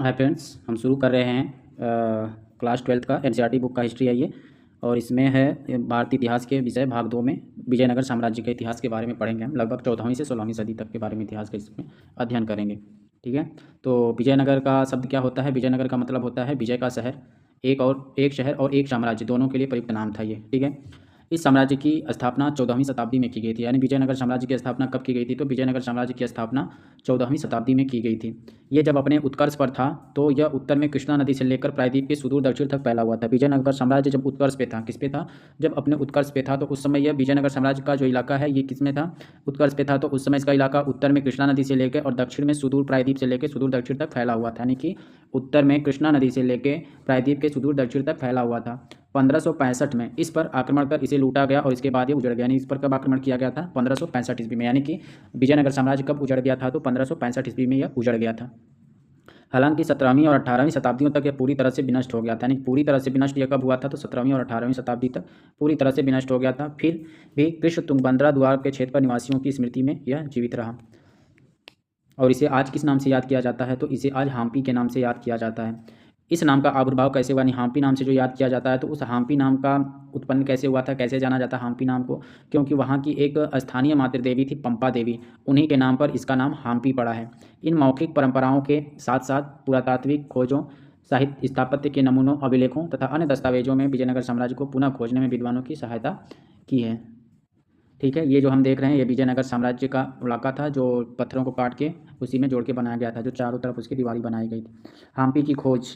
Hi friends, हम शुरू कर रहे हैं क्लास 12 का एनसीईआरटी बुक का हिस्ट्री है ये। और इसमें है भारतीय इतिहास के विषय भाग 2 में विजयनगर साम्राज्य के इतिहास के बारे में पढ़ेंगे। हम लगभग 14वीं से 16वीं सदी तक के बारे में इतिहास का इसमें अध्ययन करेंगे। ठीक है, तो विजयनगर का शब्द क्या होता है? विजयनगर का मतलब होता है विजय का शहर। एक शहर और एक साम्राज्य दोनों के लिए प्रयुक्त नाम था ये। ठीक है, इस साम्राज्य की स्थापना 14वीं शताब्दी में की गई थी। यानी विजयनगर साम्राज्य की स्थापना कब की गई थी? तो विजयनगर साम्राज्य की स्थापना 14वीं शताब्दी में की गई थी। ये जब अपने उत्कर्ष पर था तो यह उत्तर में कृष्णा नदी से लेकर प्रायद्वीप के सुदूर दक्षिण तक फैला हुआ था। विजयनगर साम्राज्य जब उत्कर्ष पे था, किस पे था? जब अपने उत्कर्ष पे था, तो उस समय यह विजयनगर साम्राज्य का जो इलाका है ये किस में था? उत्कर्ष पे था। तो उस समय इसका इलाका उत्तर में कृष्णा नदी से लेकर और दक्षिण में सुदूर प्रायद्वीप से लेकर सुदूर दक्षिण तक फैला हुआ था। यानी कि उत्तर में कृष्णा नदी से लेकर प्रायद्वीप के सुदूर दक्षिण तक फैला हुआ था। 1565 में इस पर आक्रमण कर इसे लूटा गया और इसके बाद ये उजड़ गया। यानी इस पर कब आक्रमण किया गया था? 1565 ईस्वी में। यानी कि विजयनगर साम्राज्य कब उजड़ गया था? तो 1565 ईस्वी में यह उजड़ गया था। हालांकि 17वीं और 18वीं शताब्दियों तक यह पूरी तरह से विनष्ट हो गया था। यानी पूरी तरह से विनष्ट यह कब हुआ था? तो 17वीं और 18वीं शताब्दी तक पूरी तरह से विनष्ट हो गया था। फिर भी कृष्ण तुंगबंद्रा द्वार के क्षेत्र पर निवासियों की स्मृति में यह जीवित रहा। और इसे आज किस नाम से याद किया जाता है? तो इसे आज हम्पी के नाम से याद किया जाता है। इस नाम का आविर्भाव कैसे हुआ? यानी हम्पी नाम से जो याद किया जाता है, तो उस हम्पी नाम का उत्पन्न कैसे हुआ था? कैसे जाना जाता है हम्पी नाम को? क्योंकि वहाँ की एक स्थानीय मातृ देवी थी पंपा देवी, उन्हीं के नाम पर इसका नाम हम्पी पड़ा है। इन मौखिक परंपराओं के साथ साथ पुरातात्विक खोजों, साहित्य, स्थापत्य के नमूनों, अभिलेखों तथा अन्य दस्तावेजों में विजयनगर साम्राज्य को पुनः खोजने में विद्वानों की सहायता की है। ठीक है, ये जो हम देख रहे हैं ये विजयनगर साम्राज्य का इलाका था जो पत्थरों को काट के उसी में जोड़ के बनाया गया था, जो चारों तरफ उसकी दीवारी बनाई गई थी। हम्पी की खोज।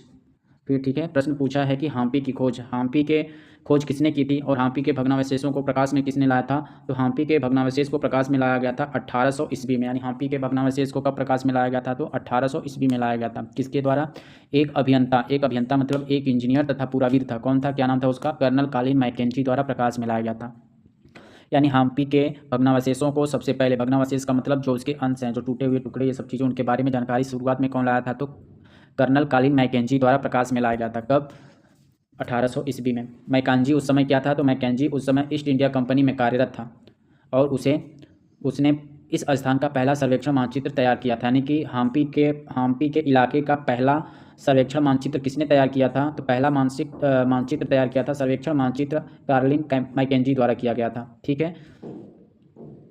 फिर ठीक है, प्रश्न पूछा है कि हम्पी की खोज, हम्पी के खोज किसने की थी और हम्पी के भग्नावशेषों को प्रकाश में किसने लाया था? तो हम्पी के भग्नावशेष को प्रकाश में लाया गया था 1800 ईस्वी में। यानी हम्पी के भग्नावशेष को कब प्रकाश में लाया गया था? तो 1800 ईस्वी में लाया गया था। किसके द्वारा? एक अभियंता मतलब एक इंजीनियर तथा पुराविद था। कौन था? क्या नाम था उसका? कर्नल कॉलिन मैकेंजी द्वारा प्रकाश में लाया गया था। यानी हम्पी के भग्नावशेषों को सबसे पहले, भग्नावशेष का मतलब जो उसके अंश हैं, जो टूटे हुए टुकड़े, ये सब चीज़ें, उनके बारे में जानकारी शुरुआत में कौन लाया था? तो कर्नल कॉलिन मैकेंजी द्वारा प्रकाश में लाया गया था। कब? 1800 ईस्वी में। मैकेंजी उस समय क्या था? तो मैकेंजी उस समय ईस्ट इंडिया कंपनी में कार्यरत था और उसने इस स्थान का पहला सर्वेक्षण मानचित्र तैयार किया था। यानी कि हम्पी के इलाके का पहला सर्वेक्षण मानचित्र किसने तैयार किया था? तो पहला मानचित्र तैयार किया था, सर्वेक्षण मानचित्र कार्लिन मैकेंजी द्वारा किया गया था। ठीक है,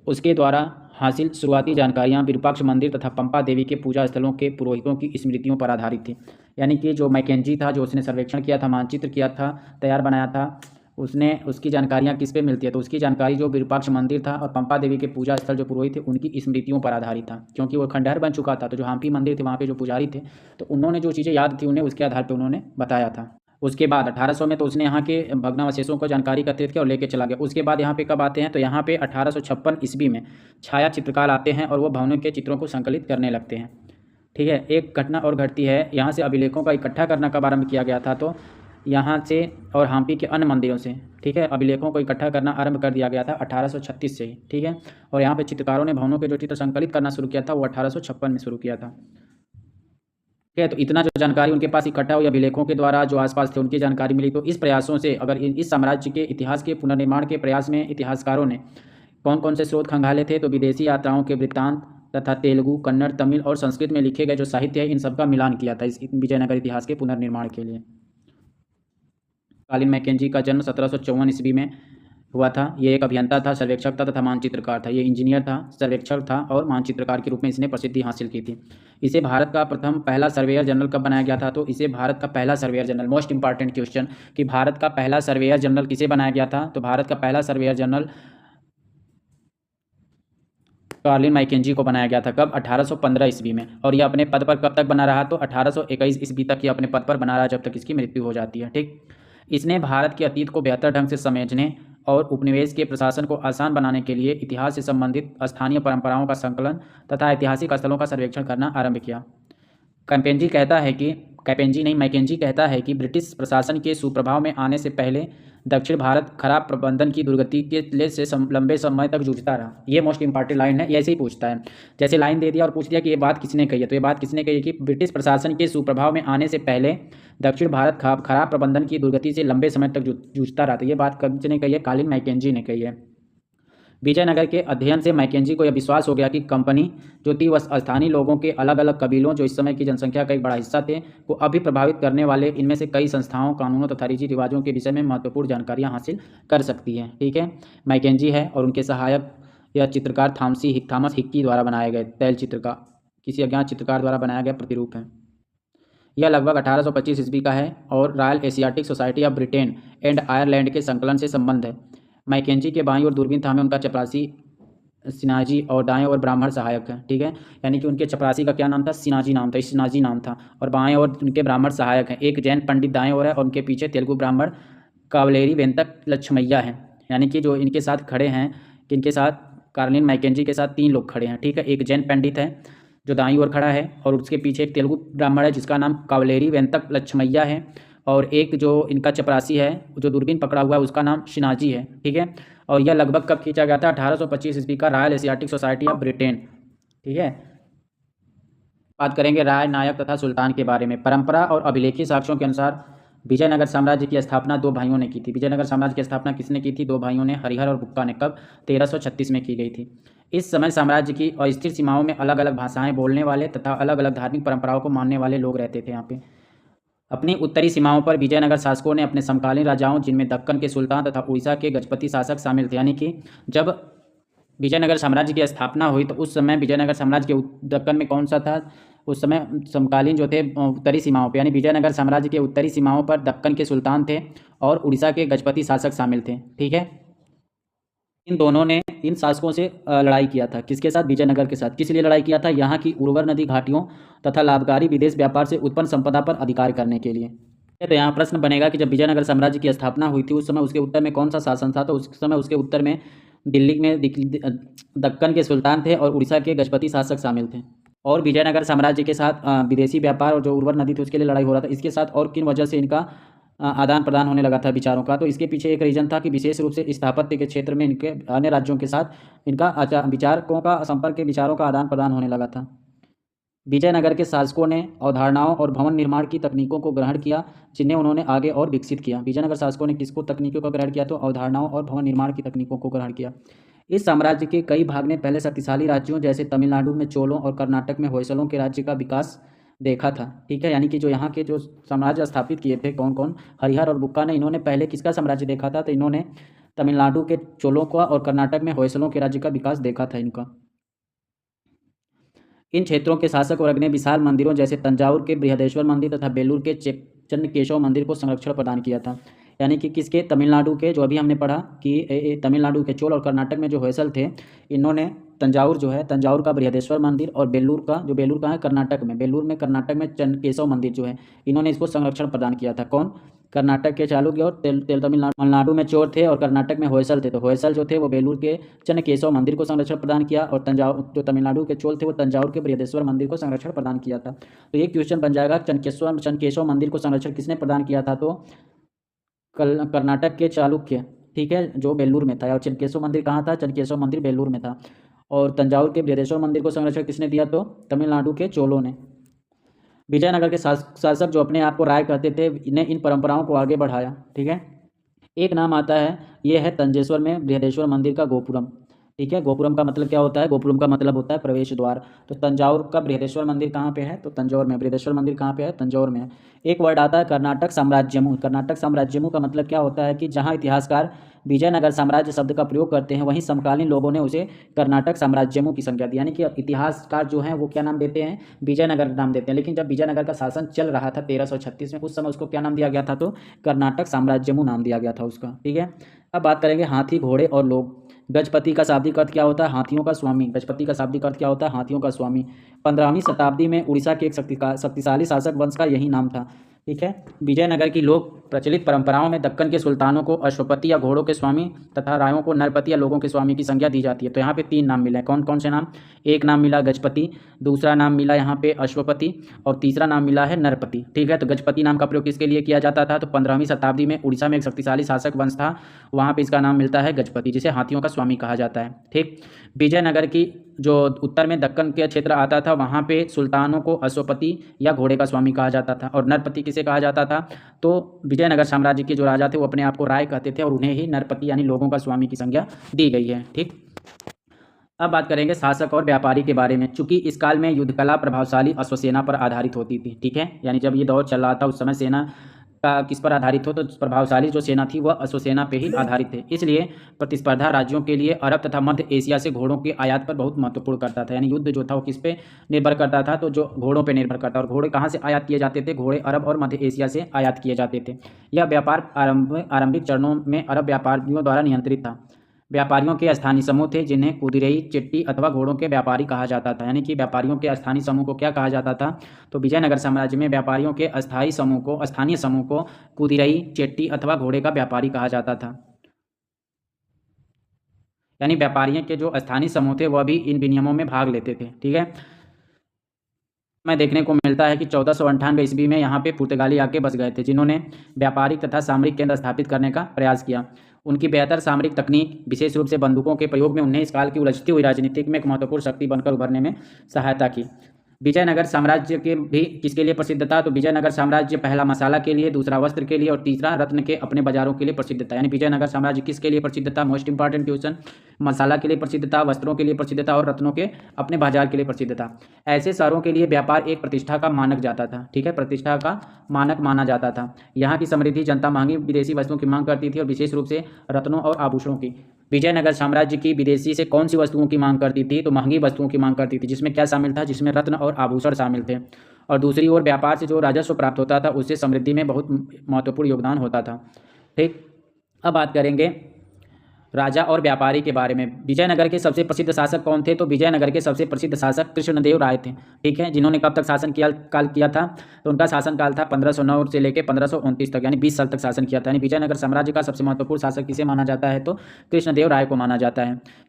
उसके द्वारा हासिल शुरुआती जानकारियाँ विरूपाक्ष मंदिर तथा पंपा देवी के पूजा स्थलों के पुरोहितों की स्मृतियों पर आधारित थी। यानी कि जो मैकेंजी था, जो उसने सर्वेक्षण किया था, मानचित्र किया था, तैयार बनाया था, उसकी जानकारियाँ किस पे मिलती है? तो उसकी जानकारी जो विरूपाक्ष मंदिर था और पंपा देवी के पूजा स्थल जो पुरोहित थे उनकी स्मृतियों पर आधारित था। क्योंकि वो खंडहर बन चुका था, तो जो हम्पी मंदिर थे वहाँ पे जो पुजारी थे, तो उन्होंने जो चीज़ें याद थी उन्हें उसके आधार पर उन्होंने बताया था। उसके बाद 1800 में तो उसने यहाँ के भग्नावशेषों को जानकारी एकत्रित किया और लेके चला गया। उसके बाद यहाँ पे कब आते हैं? तो यहाँ पे 1856 ईस्वी में छाया चित्रकार आते हैं और वो भवनों के चित्रों को संकलित करने लगते हैं। ठीक है, एक घटना और घटती है यहाँ से। अभिलेखों का इकट्ठा करना कब आरंभ किया गया था? तो यहाँ से और हम्पी के अन्य मंदिरों से, ठीक है, अभिलेखों को इकट्ठा करना आरंभ कर दिया गया था 1836 से ही। ठीक है, और यहाँ पे चित्रकारों ने भवनों के जो चित्र संकलित करना शुरू किया था वो 1856 में शुरू किया था। ठीक है, तो इतना जो जानकारी उनके पास इकट्ठा हुई अभिलेखों के द्वारा, जो आसपास थे उनकी जानकारी मिली, तो इस प्रयासों से अगर इस साम्राज्य के इतिहास के पुनर्निर्माण के प्रयास में इतिहासकारों ने कौन कौन से स्रोत खंगाले थे? तो विदेशी यात्राओं के वृत्तांत तथा तेलुगु, कन्नड़, तमिल और संस्कृत में लिखे गए जो साहित्य है, इन सब का मिलान किया था इस विजयनगर इतिहास के पुनर्निर्माण के लिए। कॉलिन मैकेंजी का जन्म 1754 ईस्वी में हुआ था। ये एक अभियंता था, सर्वेक्षक था तथा मानचित्रकार था। ये इंजीनियर था, सर्वेक्षक था और मानचित्रकार के रूप में इसने प्रसिद्धि हासिल की थी। इसे भारत का पहला सर्वेयर जनरल कब बनाया गया था? तो इसे भारत का पहला surveyor general, most important question, कि भारत का पहला सर्वेयर जनरल किसे बनाया गया था? तो भारत का पहला सर्वेयर जनरल कॉलिन मैकेंजी को बनाया गया था। कब? 1815 ईस्वी में। और यह अपने पद पर कब तक बना रहा? तो 1821 ईस्वी तक ये अपने पद पर बना रहा, जब तक इसकी मृत्यु हो जाती है। ठीक, इसने भारत के अतीत को बेहतर ढंग से समझने और उपनिवेश के प्रशासन को आसान बनाने के लिए इतिहास से संबंधित स्थानीय परंपराओं का संकलन तथा ऐतिहासिक स्थलों का सर्वेक्षण करना आरंभ किया। मैकेंजी कहता है कि ब्रिटिश प्रशासन के सुप्रभाव में आने से पहले दक्षिण भारत खराब प्रबंधन की दुर्गति के लिए से लंबे समय तक जूझता रहा। ये मोस्ट इंपॉर्टेंट लाइन है, ऐसे ही पूछता है। जैसे लाइन दे दिया और पूछ दिया कि ये बात किसने कही है, तो ये बात किसने कही है कि ब्रिटिश प्रशासन के सुप्रभाव में आने से पहले दक्षिण भारत खराब प्रबंधन की दुर्गति से लंबे समय तक जूझता रहा। तो ये बात किसने कही है? कॉलिन मैकेंजी ने कही है। विजयनगर के अध्ययन से मैकेंजी को यह विश्वास हो गया कि कंपनी जो थी वह स्थानीय लोगों के अलग अलग कबीलों, जो इस समय की जनसंख्या का एक बड़ा हिस्सा थे, को अभी प्रभावित करने वाले इनमें से कई संस्थाओं, कानूनों तथा रीति रिवाजों के विषय में महत्वपूर्ण जानकारियाँ हासिल कर सकती है। ठीक है, मैकेंजी है और उनके सहायक यह चित्रकार थॉमस हिक्की द्वारा बनाए गए तैलचित्र का किसी अज्ञात चित्रकार द्वारा बनाया गया प्रतिरूप है। यह लगभग 1825 ईस्वी का है और royal Asiatic society of Britain and Ireland के संकलन से संबंध है। मैकेंजी के बाईं ओर दूरबीन थामे उनका चपरासी सिनाजी और दाएं ओर ब्राह्मण सहायक है। ठीक है, यानी कि उनके चपरासी का क्या नाम था? सिनाजी नाम था और बाएं ओर उनके ब्राह्मण सहायक हैं। एक जैन पंडित दाएं ओर है और उनके पीछे तेलुगु ब्राह्मण कावलेरी वेंतक लक्ष्मैया है। यानी कि जो इनके साथ खड़े हैं, इनके साथ कार्लिन मैकेंजी के साथ 3 लोग खड़े हैं। ठीक है, एक जैन पंडित है जो दाईं ओर खड़ा है और उसके पीछे एक तेलुगु ब्राह्मण है जिसका नाम कावलेरी वेंतक लक्ष्मैया है और एक जो इनका चपरासी है जो दूरबीन पकड़ा हुआ है उसका नाम शिनाजी है। ठीक है, और यह लगभग कब खींचा गया था? 1825 ईस्वी का royal Asiatic society of Britain. ठीक है, बात करेंगे राय, नायक तथा सुल्तान के बारे में। परंपरा और अभिलेखीय साक्ष्यों के अनुसार विजयनगर साम्राज्य की स्थापना 2 भाइयों ने की थी। विजयनगर साम्राज्य की स्थापना किसने की थी? 2 भाइयों ने, हरिहर और बुक्का ने। कब? 1336 में की गई थी। इस समय साम्राज्य की अस्थिर सीमाओं में अलग अलग भाषाएं बोलने वाले तथा अलग अलग धार्मिक परंपराओं को मानने वाले लोग रहते थे। यहाँ पे अपनी उत्तरी सीमाओं पर विजयनगर शासकों ने अपने समकालीन राजाओं, जिनमें दक्कन के सुल्तान तथा उड़ीसा के गजपति शासक शामिल थे। यानी कि जब विजयनगर साम्राज्य की स्थापना हुई तो उस समय विजयनगर साम्राज्य के दक्कन में कौन सा था? उस समय समकालीन जो थे उत्तरी सीमाओं पर, यानी विजयनगर साम्राज्य के उत्तरी सीमाओं पर दक्कन के सुल्तान थे और उड़ीसा के गजपति शासक शामिल थे। ठीक है, इन दोनों ने इन शासकों से लड़ाई किया था। किसके साथ? विजयनगर के साथ। किस लिए लड़ाई किया था? यहाँ की उर्वर नदी घाटियों तथा लाभकारी विदेश व्यापार से उत्पन्न संपदा पर अधिकार करने के लिए। तो यहाँ प्रश्न बनेगा कि जब विजयनगर साम्राज्य की स्थापना हुई थी उस समय उसके उत्तर में कौन सा शासन था? तो उस समय उसके उत्तर में दिल्ली में दक्कन के सुल्तान थे और उड़ीसा के गजपति शासक शामिल थे। और विजयनगर साम्राज्य के साथ विदेशी व्यापार और जो उर्वर नदी थी उसके लिए लड़ाई हो रहा था। इसके साथ और किन वजह से इनका आदान प्रदान होने लगा था विचारों का? तो इसके पीछे एक रीजन था कि विशेष रूप से स्थापत्य के क्षेत्र में इनके अन्य राज्यों के साथ इनका विचारकों का संपर्क के विचारों का आदान प्रदान होने लगा था। विजयनगर के शासकों ने अवधारणाओं और भवन निर्माण की तकनीकों को ग्रहण किया जिन्हें उन्होंने आगे और विकसित किया। विजयनगर शासकों ने किसको तकनीकों का ग्रहण किया? तो अवधारणाओं और भवन निर्माण की तकनीकों को ग्रहण किया। इस साम्राज्य के कई भाग ने पहले शक्तिशाली राज्यों जैसे तमिलनाडु में चोलों और कर्नाटक में होयसलों के राज्य का विकास देखा था। ठीक है, यानी कि जो यहाँ के जो साम्राज्य स्थापित किए थे कौन कौन? हरिहर और बुक्का ने। इन्होंने पहले किसका साम्राज्य देखा था? तो इन्होंने तमिलनाडु के चोलों का और कर्नाटक में होयसलों के राज्य का विकास देखा था इनका। इन क्षेत्रों के शासक वर्ग ने विशाल मंदिरों जैसे तंजावुर के बृहदेश्वर मंदिर तथा बेलूर के चन्नकेशव मंदिर को संरक्षण प्रदान किया था। यानी कि किसके? तमिलनाडु के, जो अभी हमने पढ़ा कि तमिलनाडु के चोल और कर्नाटक में जो होयसल थे, इन्होंने तंजावुर जो है, तंजावुर का बृहदेश्वर मंदिर और बेलूर का, जो बेलूर का है कर्नाटक में, बेलूर में कर्नाटक में चन्नकेशव मंदिर जो है, इन्होंने इसको संरक्षण प्रदान किया था। कौन? कर्नाटक के चालुक्य और तमिलनाडु में चोर थे और कर्नाटक में होयसल थे। तो होयसल जो थे वो बेलूर के चन्नकेशव मंदिर को संरक्षण प्रदान किया और तंजावुर जो तमिलनाडु के चोल थे वो तंजावुर के बृहदेश्वर मंदिर को संरक्षण प्रदान किया था। तो ये क्वेश्चन बन जाएगा, चन्नकेशव मंदिर को संरक्षण किसने प्रदान किया था? तो कर्नाटक के चालुक्य। ठीक है, जो बेलूर में था। और चन्नकेशव मंदिर कहाँ था? चन्नकेशव मंदिर बेलूर में था। और तंजावुर के बृहदेश्वर मंदिर को संरक्षण किसने दिया? तो तमिलनाडु के चोलों ने। विजयनगर के शासक जो अपने आप को राय कहते थे, इन्हें इन परंपराओं को आगे बढ़ाया। ठीक है, एक नाम आता है, ये है तंजेश्वर में बृहदेश्वर मंदिर का गोपुरम। ठीक है, गोपुरम का मतलब क्या होता है? गोपुरम का मतलब होता है प्रवेश द्वार। तो तंजावुर का बृहदेश्वर मंदिर कहाँ पे है? तो तंजौर में। बृहदेश्वर मंदिर कहाँ पे है? तंजौर में है। एक वर्ड आता है कर्नाटक साम्राज्यमु। कर्नाटक साम्राज्यमु का मतलब क्या होता है कि जहाँ इतिहासकार विजयनगर साम्राज्य शब्द का प्रयोग करते हैं वहीं समकालीन लोगों ने उसे कर्नाटक साम्राज्यमु की संज्ञा दी। यानी कि इतिहासकार जो हैं वो क्या नाम देते हैं? विजयनगर नाम देते हैं। लेकिन जब विजयनगर का शासन चल रहा था 1336 में, उस समय उसको क्या नाम दिया गया था? तो कर्नाटक साम्राज्यमु नाम दिया गया था उसका। ठीक है, अब बात करेंगे हाथी, घोड़े और लोग। गजपति का शाब्दिक अर्थ क्या होता है? हाथियों का स्वामी। गजपति का शाब्दिक अर्थ क्या होता है? हाथियों का स्वामी। 15वीं शताब्दी में उड़ीसा के एक शक्तिशाली शासक वंश का यही नाम था। ठीक है, विजयनगर की लोक प्रचलित परंपराओं में दक्कन के सुल्तानों को अश्वपति या घोड़ों के स्वामी तथा रायों को नरपति या लोगों के स्वामी की संज्ञा दी जाती है। तो यहाँ पे 3 नाम मिले हैं। कौन कौन से नाम? एक नाम मिला गजपति, दूसरा नाम मिला यहाँ पे अश्वपति और तीसरा नाम मिला है नरपति। ठीक है, तो गजपति नाम का प्रयोग किसके लिए किया जाता था? तो 15वीं शताब्दी में उड़ीसा में एक शक्तिशाली शासक वंश था, वहाँ पर इसका नाम मिलता है गजपति, जिसे हाथियों का स्वामी कहा जाता है। ठीक, विजयनगर की जो उत्तर में दक्कन के क्षेत्र आता था वहाँ पे सुल्तानों को अश्वपति या घोड़े का स्वामी कहा जाता था, और नरपति किसे कहा जाता था, तो विजयनगर साम्राज्य के जो राजा थे वो अपने आप को राय कहते थे और उन्हें ही नरपति यानी लोगों का स्वामी की संज्ञा दी गई है। ठीक, अब बात करेंगे शासक और व्यापारी के बारे में। चूंकि इस काल में युद्ध कला प्रभावशाली अश्वसेना पर आधारित होती थी, ठीक है, यानी जब ये दौर चल रहा था उस समय सेना का किस पर आधारित हो, तो प्रभावशाली जो सेना थी वह अश्वसेना पे ही आधारित थे। इसलिए प्रतिस्पर्धा राज्यों के लिए अरब तथा मध्य एशिया से घोड़ों के आयात पर बहुत महत्वपूर्ण करता था। यानी युद्ध जो था वो किस पे निर्भर करता था, तो जो घोड़ों पे निर्भर करता। और घोड़े कहाँ से आयात किए जाते थे, घोड़े अरब और मध्य एशिया से आयात किए जाते थे। यह व्यापार आरंभिक चरणों में अरब व्यापारियों द्वारा नियंत्रित था। व्यापारियों के स्थानीय समूह थे जिन्हें कुदिरई, चिट्टी अथवा घोड़ों के व्यापारी कहा जाता था। यानी कि व्यापारियों के स्थानीय समूह को क्या कहा जाता था, तो विजयनगर साम्राज्य में व्यापारियों के स्थानीय समूह को कुदिरई, चिट्टी अथवा घोड़े का व्यापारी कहा जाता था। यानी व्यापारियों के जो स्थानीय समूह थे वह भी इन विनियमों में भाग लेते थे। ठीक है, में देखने को मिलता है कि 1498 ईस्वी में यहाँ पे पुर्तगाली आके बस गए थे, जिन्होंने व्यापारिक तथा सामरिक केंद्र स्थापित करने का प्रयास किया। उनकी बेहतर सामरिक तकनीक, विशेष रूप से बंदूकों के प्रयोग में उन्हें इस काल की उलझती हुई राजनीतिक में एक महत्वपूर्ण शक्ति बनकर उभरने में सहायता की। विजयनगर साम्राज्य के भी किसके लिए प्रसिद्ध था, तो विजयनगर साम्राज्य पहला मसाला के लिए, दूसरा वस्त्र के लिए और तीसरा रत्न के अपने बाजारों के लिए प्रसिद्ध था। यानी विजयनगर साम्राज्य किसके लिए प्रसिद्ध था, मोस्ट इंपॉर्टेंट क्वेश्चन, मसाला के लिए प्रसिद्ध था, वस्त्रों के लिए प्रसिद्ध था और रत्नों के अपने बाजार के लिए प्रसिद्ध था। ऐसे शहरों के लिए व्यापार एक प्रतिष्ठा का मानक जाता था। ठीक है, प्रतिष्ठा का मानक माना जाता था। यहाँ की समृद्धि जनता महंगी विदेशी वस्तुओं की मांग करती थी और विशेष रूप से रत्नों और आभूषणों की। विजयनगर साम्राज्य की विदेशी से कौन सी वस्तुओं की मांग करती थी, तो महंगी वस्तुओं की मांग करती थी, जिसमें क्या शामिल था, जिसमें रत्न और आभूषण शामिल थे। और दूसरी ओर व्यापार से जो राजस्व प्राप्त होता था उससे समृद्धि में बहुत महत्वपूर्ण योगदान होता था। ठीक, अब बात करेंगे राजा और व्यापारी के बारे में। विजयनगर के सबसे प्रसिद्ध शासक कौन थे, तो विजयनगर के सबसे प्रसिद्ध शासक कृष्णदेव राय थे। ठीक है, जिन्होंने कब तक शासन किया था, तो उनका शासनकाल था 1509 से लेकर 1529 तक, यानी 20 साल तक शासन किया था। यानी विजयनगर साम्राज्य का सबसे महत्वपूर्ण शासक किसे माना जाता है, तो कृष्णदेव राय को माना जाता है।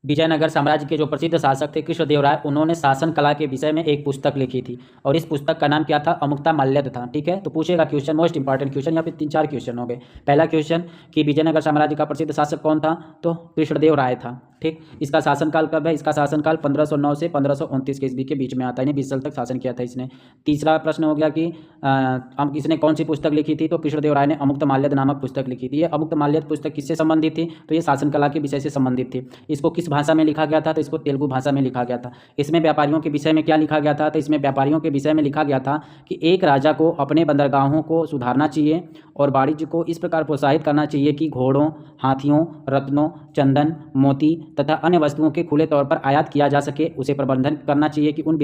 विजयनगर साम्राज्य के जो प्रसिद्ध शासक थे कृष्णदेव राय, उन्होंने शासन कला के विषय में एक पुस्तक लिखी थी और इस पुस्तक का नाम क्या था, अमुक्तमाल्यद था। ठीक है, तो पूछेगा क्वेश्चन, मोस्ट इंपॉर्टेंट क्वेश्चन, यहाँ पे 3-4 क्वेश्चन हो गए। पहला क्वेश्चन कि विजयनगर साम्राज्य का प्रसिद्ध शासक कौन था, तो कृष्णदेव राय था। ठीक, इसका शासनकाल कब है, इसका शासनकाल 1509 से 1529 के ईस्वी के बीच में आता है, यानी 20 साल तक शासन किया था इसने। तीसरा प्रश्न हो गया कि इसने कौन सी पुस्तक लिखी थी, तो कृष्णदेव राय ने अमुक्तमाल्यद नामक पुस्तक लिखी थी। ये अमुक्तमाल्यद पुस्तक किससे संबंधित थी, तो ये शासन कला के विषय से संबंधित थी। इसको किस भाषा में लिखा गया था, तो इसको तेलुगु भाषा में लिखा गया था। इसमें व्यापारियों के विषय में क्या लिखा गया था, तो इसमें व्यापारियों के विषय में लिखा गया था कि एक राजा को अपने बंदरगाहों को सुधारना चाहिए और वाणिज्य को इस प्रकार प्रोत्साहित करना चाहिए कि घोड़ों, हाथियों, रत्नों, चंदन, मोती तथा अन्य वस्तुओं के खुले तौर पर आयात किया जा सके। उसे प्रबंधन करना चाहिए कि उन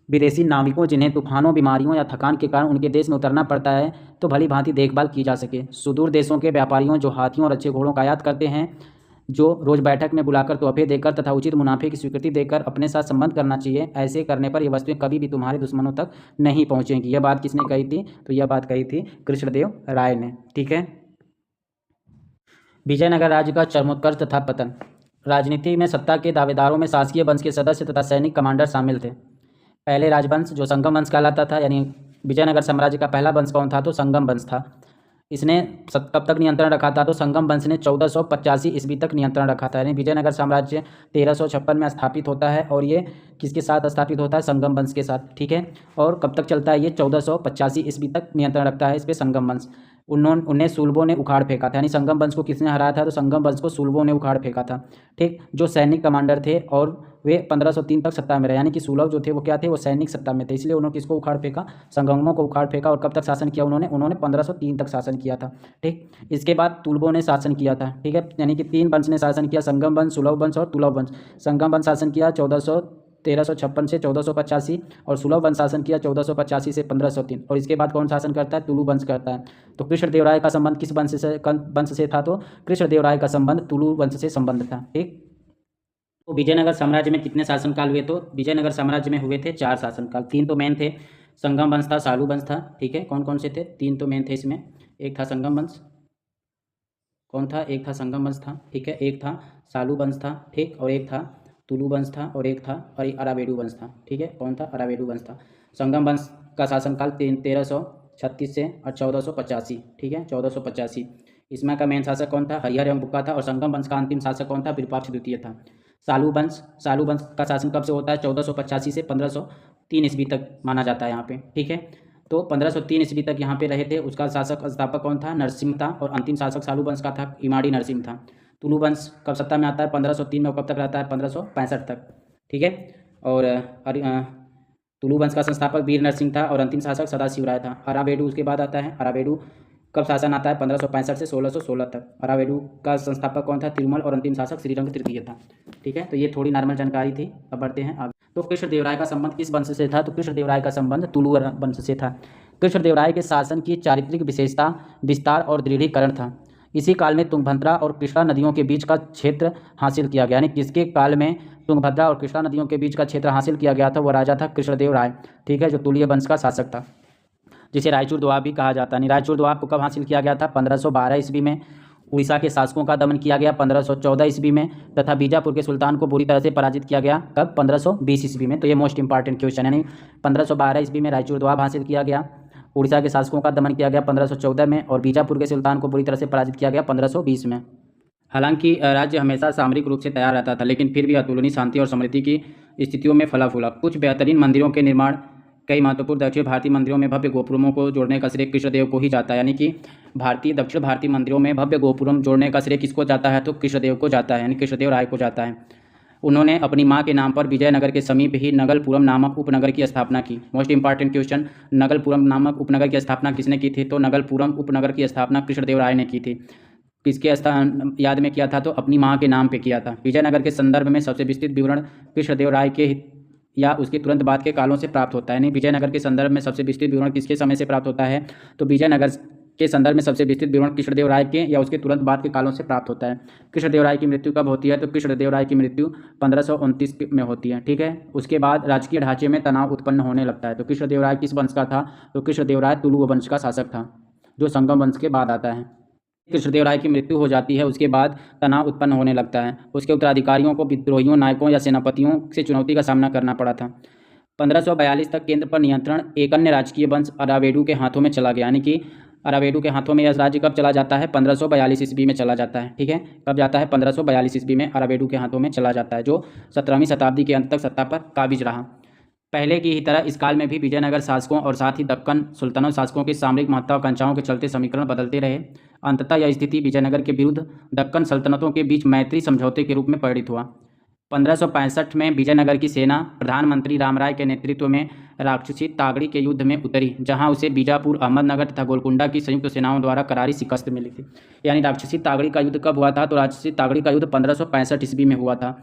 विदेशी नाविकों जिन्हें तूफानों, बीमारियों या थकान के कारण उनके देश में उतरना पड़ता है, तो भली भांति देखभाल की जा सके। सुदूर देशों के व्यापारियों जो हाथियों और अच्छे घोड़ों का आयात करते हैं, जो रोज़ बैठक में बुलाकर तोहफे देकर तथा उचित मुनाफे की स्वीकृति देकर अपने साथ संबंध करना चाहिए। ऐसे करने पर ये वस्तुएं कभी भी तुम्हारे दुश्मनों तक नहीं पहुंचेंगी। यह बात किसने कही थी, तो यह बात कही थी कृष्णदेव राय ने। ठीक है, विजयनगर राज्य का चरमोत्कर्ष तथा पतन। राजनीति में सत्ता के दावेदारों में शासकीय वंश के सदस्य तथा सैनिक कमांडर शामिल थे। पहले राजवंश जो संगम वंश कहलाता था, यानी विजयनगर साम्राज्य का पहला वंश कौन था, तो संगम वंश था। इसने कब तक नियंत्रण रखा था, तो संगम वंश ने 1485 ईस्वी तक नियंत्रण रखा था। यानी विजयनगर साम्राज्य 1356 में स्थापित होता है और ये किसके साथ स्थापित होता है, संगम वंश के साथ। ठीक है, और कब तक चलता है, ये 1485 ईस्वी तक नियंत्रण रखता है इस पर संगम वंश। उन्हें सुलभों ने उखाड़ फेंका था, यानी संगम वंश को किसने हराया था, तो संगम वंश को सुलभों ने उखाड़ फेंका था। ठीक, जो सैनिक कमांडर थे और वे 1503 तक सत्ता में रहे, यानी कि सुलभ जो थे वो क्या थे, वो सैनिक सत्ता में थे, इसलिए उन्होंने किसको उखाड़ फेंका, संगमों को उखाड़ फेंका। और कब तक शासन किया उन्होंने 1503 तक शासन किया था। ठीक, इसके बाद तुलबों ने शासन किया था। ठीक है, यानी कि 3 वंश ने शासन किया, संगम वंश, सुलभ वंश और तुलभ वंश। संगम वंश शासन किया 1356 से 1485 और सुलभ वंश शासन किया 1485 से 1503। और इसके बाद कौन शासन करता है, तुलु वंश करता है। तो कृष्णदेव राय का संबंध किस वंश से था, तो कृष्णदेव राय का संबंध तुलु वंश से संबंध था। ठीक, तो विजयनगर साम्राज्य में कितने शासनकाल हुए, तो विजयनगर साम्राज्य में हुए थे 4 शासनकाल। 3 तो मेन थे, संगम वंश था, सालू वंश था। ठीक है, कौन कौन से थे, 3 तो मेन थे इसमें। एक था संगम वंश, कौन था, एक था संगम वंश था। ठीक है, एक था सालू वंश था। ठीक, और एक था तुलु वंश था और एक था अरावेडु वंश था। ठीक है, कौन था, अरावेडु वंश था। संगम वंश का शासनकाल 1336 से और 1485। ठीक है, 1485। इसमें का मेन शासक कौन था? हरिहर एवं बुक्का था। और संगम वंश का अंतिम शासक कौन था? विरूपाक्ष द्वितीय था। सालू वंश का शासन कब से होता है? 1485 से 1503 ईस्वी तक माना जाता है यहाँ पे, ठीक है। तो 1503 ईस्वी तक यहाँ पे रहे थे। उसका शासक स्थापक कौन था? नरसिंह था। और अंतिम शासक सालू वंश का था इमाड़ी नरसिंह था। तुलु वंश कब सत्ता में आता है? 1503 में। कब तक रहता है? 1565 तक, ठीक है। और तुलु वंश का संस्थापक वीर नरसिंह था और अंतिम शासक सदाशिव राय था। अरावेडू उसके बाद आता है। अरावेडू कब शासन आता है? 1565 से 1616 तक। अरावेडू का संस्थापक कौन था? तिरुमल। और अंतिम शासक श्रीरंग तृतीय था, ठीक है। तो ये थोड़ी नॉर्मल जानकारी थी। अब बढ़ते हैं आगे। तो कृष्णदेवराय का संबंध किस वंश से था? तो कृष्णदेवराय का संबंध तुलु वंश से था। कृष्णदेवराय के शासन की चारित्रिक विशेषता विस्तार और दृढ़ीकरण था। इसी काल में तुंगभद्रा और कृष्णा नदियों के बीच का क्षेत्र हासिल किया गया। यानी किसके काल में तुंगभद्रा और कृष्णा नदियों के बीच का क्षेत्र हासिल किया गया था? वो राजा था कृष्णदेव राय, ठीक है, जो तुलीय वंश का शासक था, जिसे रायचूर दोआब भी कहा जाता है। रायचूर दोआब को कब हासिल किया गया था? 1512 ईस्वी में। उड़ीसा के शासकों का दमन किया गया 1514 ईस्वी में। तथा बीजापुर के सुल्तान को बुरी तरह से पराजित किया गया कब? 1520 ईस्वी में। तो ये मोस्ट इंपॉर्टेंट क्वेश्चन है। यानी 1512 ईस्वी में रायचूर दोआब हासिल किया गया। उड़ीसा के शासकों का दमन किया गया 1514 में। और बीजापुर के सुल्तान को बुरी तरह से पराजित किया गया 1520 में। हालांकि राज्य हमेशा सामरिक रूप से तैयार रहता था, लेकिन फिर भी अतुलनीय शांति और समृद्धि की स्थितियों में फला फूला। कुछ बेहतरीन मंदिरों के निर्माण, कई महत्वपूर्ण दक्षिण भारतीय मंदिरों में भव्य गोपुरमों को जोड़ने का श्रेय कृष्णदेव को ही जाता है। यानी कि दक्षिण भारतीय मंदिरों में भव्य गोपुरम जोड़ने का श्रेय किसको जाता है? तो कृष्णदेव को जाता है, यानी कृष्णदेव राय को जाता है। उन्होंने अपनी मां के नाम पर विजयनगर के समीप ही नगलपुरम नामक उपनगर की स्थापना की। मोस्ट इंपॉर्टेंट क्वेश्चन, नगलपुरम नामक उपनगर की स्थापना किसने की थी? तो नगलपुरम उपनगर की स्थापना कृष्णदेव राय ने की थी। किसके स्थान याद में किया था? तो अपनी मां के नाम पे किया था। विजयनगर के संदर्भ में सबसे विस्तृत विवरण कृष्णदेव राय के या उसके तुरंत बाद के कालों से प्राप्त होता है। यानी विजयनगर के संदर्भ में सबसे विस्तृत विवरण किसके समय से प्राप्त होता है? तो विजयनगर के संदर्भ में सबसे विस्तृत विवरण कृष्णदेव राय के या उसके तुरंत बाद के कालों से प्राप्त होता है। कृष्णदेव राय की मृत्यु कब होती है? तो कृष्णदेव राय की मृत्यु 1529 में होती है, ठीक है। उसके बाद राजकीय ढांचे में तनाव उत्पन्न होने लगता है। तो कृष्णदेव राय किस वंश का था? तो कृष्णदेव राय तुलु वंश का शासक था, जो संगम वंश के बाद आता है। कृष्णदेव राय की मृत्यु हो जाती है, उसके बाद तनाव उत्पन्न होने लगता है। उसके उत्तराधिकारियों को विद्रोहियों, नायकों या सेनापतियों से चुनौती का सामना करना पड़ा था। 1542 तक केंद्र पर नियंत्रण एक अन्य राजकीय वंश अरावेडू के हाथों में चला गया। यानी कि अरावेडू के हाथों में यह राज्य कब चला जाता है? 1542 ईस्वी में चला जाता है, ठीक है। कब जाता है? 1542 ईस्वी में अरावेडू के हाथों में चला जाता है, जो 17वीं शताब्दी के अंत तक सत्ता पर काबिज रहा। पहले की ही तरह इस काल में भी विजयनगर शासकों और साथ ही दक्कन सुल्तानों शासकों की सामरिक महत्वाकांक्षाओं के चलते समीकरण बदलते रहे। अंततः यह स्थिति विजयनगर के विरुद्ध दक्कन सल्तनतों के बीच मैत्री समझौते के रूप में परिणित हुआ। 1565 में विजयनगर की सेना प्रधानमंत्री रामराय के नेतृत्व में राक्षसी तागड़ी के युद्ध में उतरी, जहां उसे बीजापुर, अहमदनगर तथा गोलकुंडा की संयुक्त सेनाओं द्वारा करारी शिकस्त मिली थी। यानी राक्षसी तागड़ी का युद्ध कब हुआ था? तो राक्षसी तागड़ी का युद्ध 1565 ईस्वी में हुआ था।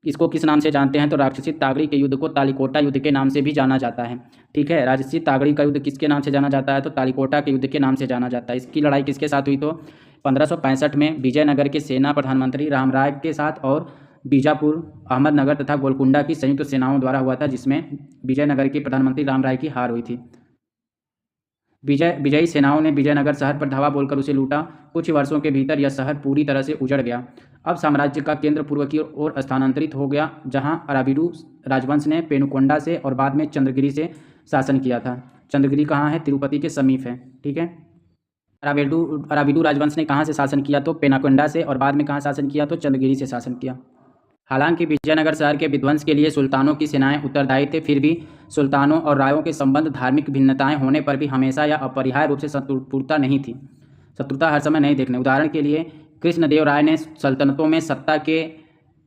इसको किस नाम से जानते हैं? तो राक्षसी तागड़ी के युद्ध को तालीकोटा युद्ध के नाम से भी जाना जाता है, ठीक है। राक्षसी तागड़ी का युद्ध किसके नाम से जाना जाता है? तो तालीकोटा के युद्ध के नाम से जाना जाता है। इसकी लड़ाई किसके साथ हुई? तो 1565 में विजयनगर के सेना प्रधानमंत्री रामराय के साथ और बीजापुर, अहमदनगर तथा गोलकुंडा की संयुक्त सेनाओं द्वारा हुआ था, जिसमें विजयनगर के प्रधानमंत्री रामराय की हार हुई थी। विजयी सेनाओं ने विजयनगर शहर पर धावा बोलकर उसे लूटा। कुछ वर्षों के भीतर यह शहर पूरी तरह से उजड़ गया। अब साम्राज्य का केंद्र पूर्व की ओर स्थानांतरित हो गया, जहां अराविडू राजवंश ने पेनुकोंडा से और बाद में चंद्रगिरी से शासन किया था। चंद्रगिरी कहाँ है? तिरुपति के समीप है, ठीक है। अराविडू राजवंश ने कहाँ से शासन किया? तो पेनाकोंडा से, और बाद में कहाँ शासन किया? तो चंद्रगिरी से शासन किया। हालांकि विजयनगर शहर के विध्वंस के लिए सुल्तानों की सेनाएं उत्तरदायी थे, फिर भी सुल्तानों और रायों के संबंध धार्मिक भिन्नताएं होने पर भी हमेशा या अपरिहार्य रूप से शत्रुता नहीं थी। शत्रुता हर समय नहीं देखने। उदाहरण के लिए कृष्णदेव राय ने सल्तनतों में सत्ता के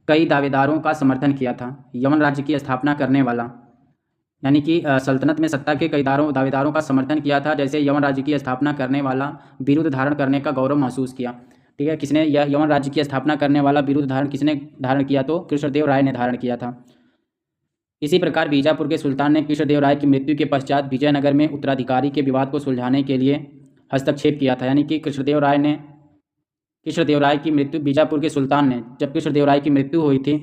कई दावेदारों का समर्थन किया था। यवन राज्य की स्थापना करने वाला, यानी कि सल्तनत में सत्ता के कई दावेदारों का समर्थन किया था, जैसे यवन राज्य की स्थापना करने वाला विरुद्ध धारण करने का गौरव महसूस किया, ठीक है। किसने यवन राज्य की स्थापना करने वाला विरुद्ध धारण किसने धारण किया? तो कृष्णदेव राय ने धारण किया था। इसी प्रकार बीजापुर के सुल्तान ने कृष्णदेव राय की मृत्यु के पश्चात विजयनगर में उत्तराधिकारी के विवाद को सुलझाने के लिए हस्तक्षेप किया था। यानी कि कृष्णदेव राय की मृत्यु, बीजापुर के सुल्तान ने जब कृष्णदेव राय की मृत्यु हुई थी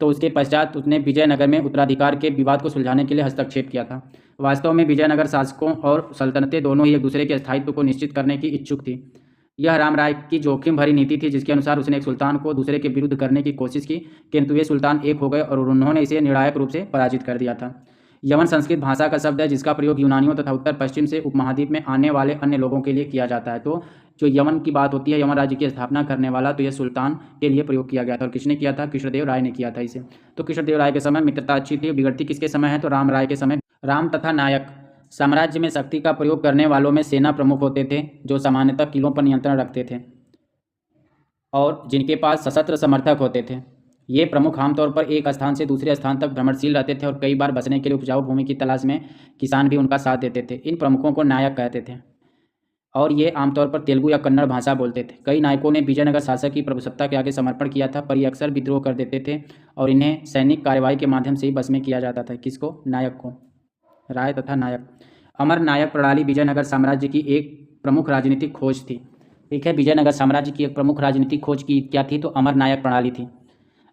तो उसके पश्चात उसने विजयनगर में उत्तराधिकार के विवाद को सुलझाने के लिए हस्तक्षेप किया था। वास्तव में विजयनगर शासकों और सल्तनतें दोनों ही एक दूसरे के स्थायित्व को निश्चित करने की इच्छुक थी। यह रामराय की जोखिम भरी नीति थी, जिसके अनुसार उसने एक सुल्तान को दूसरे के विरुद्ध करने की कोशिश की, किंतु ये सुल्तान एक हो गए और उन्होंने इसे निर्णायक रूप से पराजित कर दिया था। यवन संस्कृत भाषा का शब्द है जिसका प्रयोग यूनानियों तथा उत्तर पश्चिम से उपमहाद्वीप में आने वाले अन्य लोगों के लिए किया जाता है। तो जो यवन की बात होती है, यवन राज्य की स्थापना करने वाला, तो यह सुल्तान के लिए प्रयोग किया गया था। और किसने किया था? कृष्णदेव राय ने किया था इसे। तो कृष्णदेव राय के समय मित्रता अच्छी थी। बिगड़ती किसके समय है? तो राम राय के समय। राम तथा नायक साम्राज्य में शक्ति का प्रयोग करने वालों में सेना प्रमुख होते थे, जो सामान्यतः किलों पर नियंत्रण रखते थे और जिनके पास सशस्त्र समर्थक होते थे। ये प्रमुख आमतौर पर एक स्थान से दूसरे स्थान तक भ्रमणशील रहते थे और कई बार बचने के लिए उपजाऊ भूमि की तलाश में किसान भी उनका साथ देते थे। इन प्रमुखों को नायक कहते थे और ये आमतौर पर तेलुगु या कन्नड़ भाषा बोलते थे। कई नायकों ने विजयनगर शासक की प्रभुसत्ता के आगे समर्पण किया था, पर ये अक्सर विद्रोह कर देते थे और इन्हें सैनिक कार्रवाई के माध्यम से ही बस में किया जाता था। किसको? नायक को। राय तथा नायक। अमर नायक प्रणाली विजयनगर साम्राज्य की एक प्रमुख राजनीतिक खोज थी। ठीक है, विजयनगर साम्राज्य की एक प्रमुख राजनीतिक खोज की क्या थी? तो अमर नायक प्रणाली थी।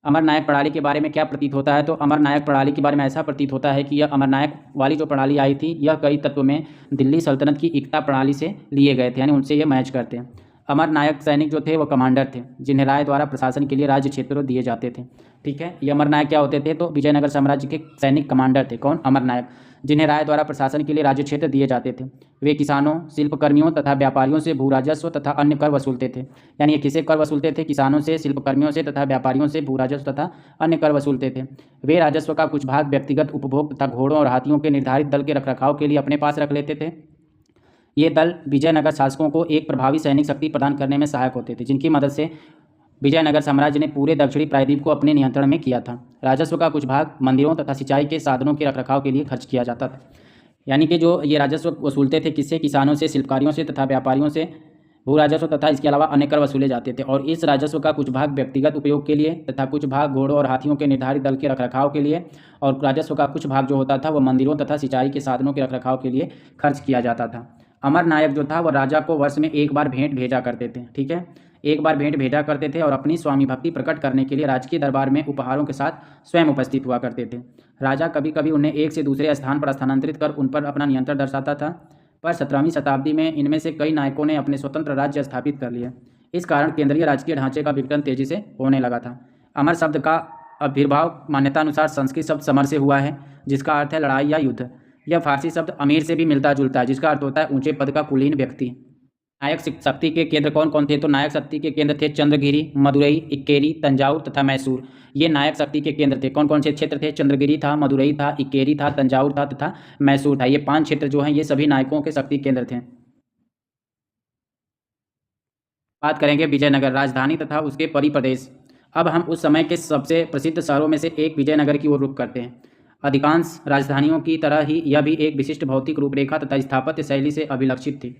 अमर नायक प्रणाली के बारे में क्या प्रतीत होता है? तो अमर नायक प्रणाली के बारे में ऐसा प्रतीत होता है कि यह अमर नायक वाली जो प्रणाली आई थी, यह कई तत्व में दिल्ली सल्तनत की एकता प्रणाली से लिए गए थे, यानी उनसे ये मैच करते हैं। अमर नायक सैनिक जो थे वो कमांडर थे, जिन्हें राय द्वारा प्रशासन के लिए राज्य क्षेत्र दिए जाते थे। ठीक है, ये अमर नायक क्या होते थे? तो विजयनगर साम्राज्य के सैनिक कमांडर थे। कौन? अमर नायक, जिन्हें राय द्वारा प्रशासन के लिए राज्य क्षेत्र दिए जाते थे। वे किसानों, शिल्पकर्मियों तथा व्यापारियों से भू राजस्व तथा अन्य कर वसूलते थे। यानी ये किसे कर वसूलते थे? किसानों से, शिल्पकर्मियों से तथा व्यापारियों से भू राजस्व तथा अन्य कर वसूलते थे। वे राजस्व का कुछ भाग व्यक्तिगत उपभोग तथा घोड़ों और हाथियों के निर्धारित दल के रखरखाव के लिए अपने पास रख लेते थे। ये दल विजयनगर शासकों को एक प्रभावी सैनिक शक्ति प्रदान करने में सहायक होते थे, जिनकी मदद से विजयनगर साम्राज्य ने पूरे दक्षिणी प्रायद्वीप को अपने नियंत्रण में किया था। राजस्व का कुछ भाग मंदिरों तथा सिंचाई के साधनों के रखरखाव के लिए खर्च किया जाता था। यानी कि जो ये राजस्व वसूलते थे, किससे? किसानों से, शिल्पकारियों से तथा व्यापारियों से भू राजस्व तथा इसके अलावा अन्य कर वसूले जाते थे। और इस राजस्व का कुछ भाग व्यक्तिगत उपयोग के लिए तथा कुछ भाग घोड़ों और हाथियों के निर्धारित दल के रखरखाव के लिए, और राजस्व का कुछ भाग जो होता था वह मंदिरों तथा सिंचाई के साधनों के रखरखाव के लिए खर्च किया जाता था। अमर नायक जो था वह राजा को वर्ष में एक बार भेंट भेजा करते थे। ठीक है, एक बार भेंट भेजा करते थे और अपनी स्वामी भक्ति प्रकट करने के लिए राजकीय दरबार में उपहारों के साथ स्वयं उपस्थित हुआ करते थे। राजा कभी कभी उन्हें एक से दूसरे स्थान पर स्थानांतरित कर उन पर अपना नियंत्रण दर्शाता था, पर 17वीं शताब्दी में इनमें से कई नायकों ने अपने स्वतंत्र राज्य स्थापित कर लिए। इस कारण केंद्रीय राजकीय ढांचे का विघटन तेजी से होने लगा था। अमर शब्द का आविर्भाव मान्यतानुसार संस्कृत शब्द समर से हुआ है, जिसका अर्थ है लड़ाई या युद्ध। यह फारसी शब्द अमीर से भी मिलता जुलता है, जिसका अर्थ होता है ऊंचे पद का कुलीन व्यक्ति। नायक शक्ति के केंद्र कौन कौन थे? तो नायक शक्ति के केंद्र थे चंद्रगिरी, मदुरई, इक्केरी, तंजाउर तथा मैसूर। ये नायक शक्ति के केंद्र थे। कौन कौन से क्षेत्र थे? चंद्रगिरी था, मदुरई था, इक्केरी था, तंजाउर था तथा मैसूर था। ये 5 क्षेत्र जो हैं ये सभी नायकों के शक्ति केंद्र थे। बात करेंगे विजयनगर राजधानी तथा उसके परिप्रदेश। अब हम उस समय के सबसे प्रसिद्ध शहरों में से एक विजयनगर की ओर रुख करते हैं। अधिकांश राजधानियों की तरह ही यह भी एक विशिष्ट भौतिक रूपरेखा तथा स्थापत्य शैली से अभिलक्षित थी।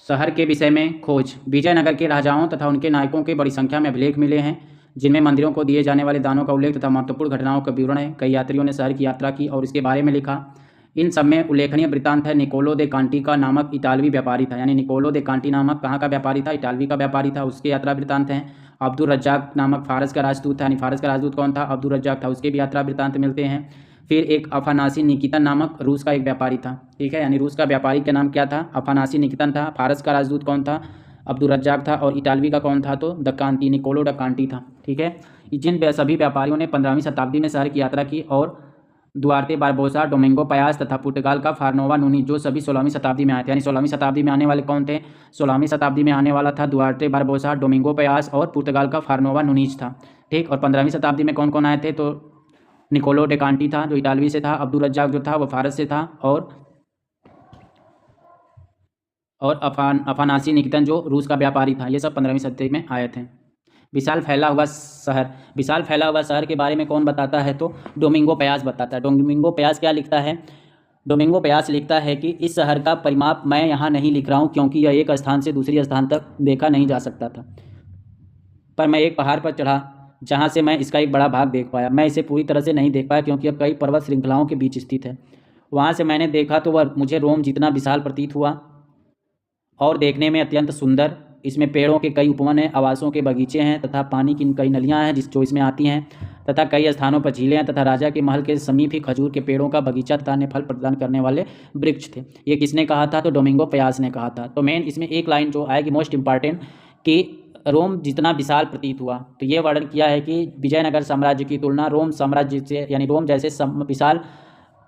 शहर के विषय में खोज। विजयनगर के राजाओं तथा उनके नायकों के बड़ी संख्या में अभिलेख मिले हैं, जिनमें मंदिरों को दिए जाने वाले दानों का उल्लेख तथा महत्वपूर्ण घटनाओं का विवरण है। कई यात्रियों ने शहर की यात्रा की और इसके बारे में लिखा। इन सब में उल्लेखनीय वृत्तांत है निकोलो दे कांटी का नामक इटालवी व्यापारी था। यानी निकोलो दे कांटी नामक कहाँ का व्यापारी था? इटालवी का व्यापारी था। उसके यात्रा वृत्तांत हैं। अब्दुल रज्जाक नामक फारस का राजदूत था। यानी फारस का राजदूत कौन था? अब्दुल रज्जाक था। उसके भी यात्रा वृत्तांत मिलते हैं। फिर एक अफानासी निकितन नामक रूस का एक व्यापारी था। ठीक है, यानी रूस का व्यापारी का नाम क्या था? अफानासी निकितन था। फारस का राजदूत कौन था? अब्दुल रज्जाक था। और इटालवी का कौन था? तो दक्कांती, निकोलो डकांटी था। ठीक है, जिन सभी व्यापारियों ने 15वीं शताब्दी में शहर की यात्रा की, और दुआर्ते बारबोसा, डोमिंगो पयास तथा पुर्तगाल का फार्नोवा नूनी, जो सभी 16वीं शताब्दी में आए थे। यानी 16वीं शताब्दी में आने वाले कौन थे? 16वीं शताब्दी में आने वाला था दुआर्ते बारबोसा, डोमिंगो पयास और पुर्तगाल का फार्नोवा नूनीज था। ठीक, और 15वीं शताब्दी में कौन कौन आए थे? तो निकोलो डेकांटी था जो इटालवी से था, अब्दुल रज्जाक जो था वो फारस से था, और अफानासी निकितन जो रूस का व्यापारी था। ये सब 15वीं शताब्दी में आए थे। विशाल फैला हुआ शहर। विशाल फैला हुआ शहर के बारे में कौन बताता है? तो डोमिंगो पयास बताता है। डोमिंगो पयास क्या लिखता है? डोमिंगो पयास लिखता है कि इस शहर का परिमाप मैं यहाँ नहीं लिख रहा हूँ, क्योंकि यह एक स्थान से दूसरे स्थान तक देखा नहीं जा सकता था, पर मैं एक पहाड़ पर चढ़ा जहाँ से मैं इसका एक बड़ा भाग देख पाया। मैं इसे पूरी तरह से नहीं देख पाया क्योंकि यह कई पर्वत श्रृंखलाओं के बीच स्थित है। वहाँ से मैंने देखा तो वह मुझे रोम जितना विशाल प्रतीत हुआ और देखने में अत्यंत सुंदर। इसमें पेड़ों के कई उपवन हैं, आवासों के बगीचे हैं तथा पानी की कई नलियाँ हैं जो इसमें आती हैं, तथा कई स्थानों पर झीलें हैं, तथा राजा के महल के समीप ही खजूर के पेड़ों का बगीचा तथा अन्य फल प्रदान करने वाले वृक्ष थे। ये किसने कहा था? तो डोमिंगो पयास ने कहा था। तो मेन इसमें एक लाइन जो आएगी मोस्ट इम्पॉर्टेंट, कि रोम जितना विशाल प्रतीत हुआ। तो ये वर्णन किया है कि विजयनगर साम्राज्य की तुलना रोम साम्राज्य से यानी रोम जैसे विशाल